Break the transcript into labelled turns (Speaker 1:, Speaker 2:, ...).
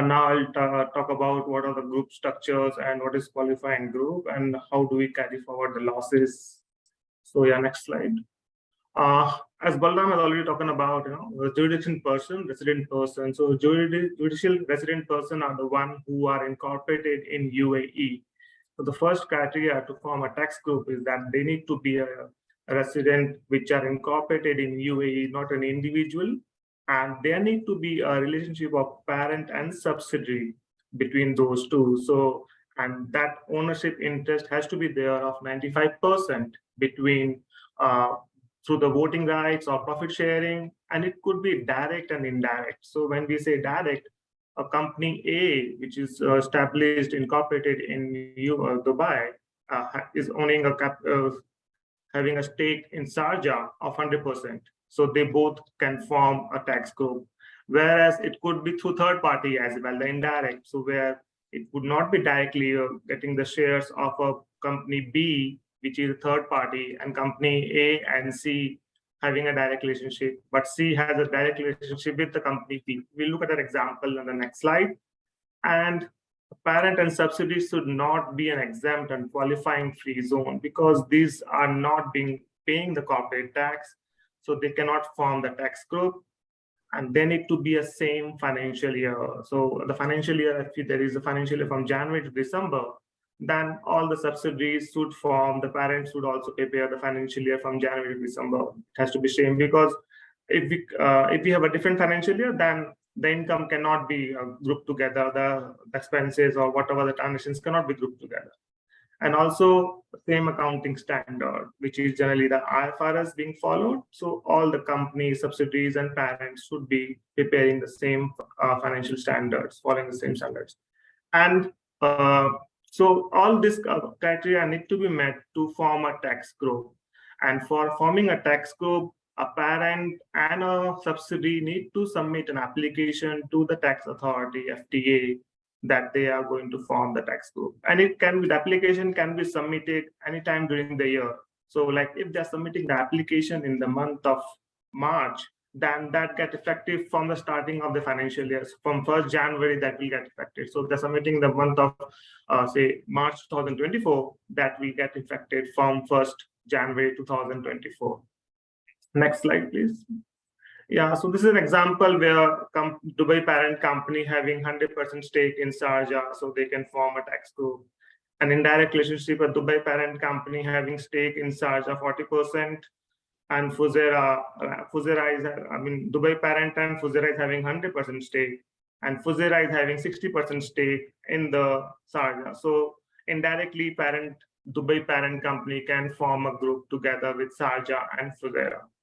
Speaker 1: Now I'll talk about what are the group structures and what is qualifying group and how do we carry forward the losses. So yeah, next slide. As Balram has already talked about, the jurisdiction person, resident person. So judicial resident person are the one who are incorporated in UAE. So the first criteria to form a tax group is that they need to be a resident which are incorporated in UAE, not an individual. And there need to be a relationship of parent and subsidiary between those two. So, and that ownership interest has to be there of 95% between through the voting rights or profit sharing, and it could be direct and indirect. So when we say direct, a company A, which is established, incorporated in Dubai, is owning having a stake in Sharjah of 100%. So they both can form a tax group. Whereas it could be through third party as well, the indirect. So where it would not be directly getting the shares of a company B, which is a third party, and company A and C having a direct relationship, but C has a direct relationship with the company B. We'll look at an example on the next slide. And parent and subsidiaries should not be an exempt and qualifying free zone because these are not paying the corporate tax, so they cannot form the tax group, and they need to be a same financial year. So the financial year, if there is a financial year from January to December, then all the subsidiaries should form, the parents should also prepare the financial year from January to December. It has to be same, because if we have a different financial year, then the income cannot be grouped together, the expenses or whatever the transactions cannot be grouped together. And also same accounting standard, which is generally the IFRS being followed. So all the companies, subsidiaries, and parents should be preparing the same financial standards, following the same standards. And so all these criteria need to be met to form a tax group. And for forming a tax group, a parent and a subsidiary need to submit an application to the tax authority, FTA, that they are going to form the tax group. And the application can be submitted anytime during the year. So like if they're submitting the application in the month of March, then that get effective from the starting of the financial year. From 1st January, that will get effective. So they're submitting the month of, say, March 2024, that will get effective from 1st January 2024. Next slide, please. Yeah, so this is an example where Dubai parent company having 100% stake in Sharjah, so they can form a tax group. An indirect relationship, a Dubai parent company having stake in Sharjah 40%, and Fujairah is, Dubai parent and Fujairah is having 100% stake, and Fujairah is having 60% stake in the Sharjah. So indirectly, Dubai parent company can form a group together with Sharjah and Fujairah.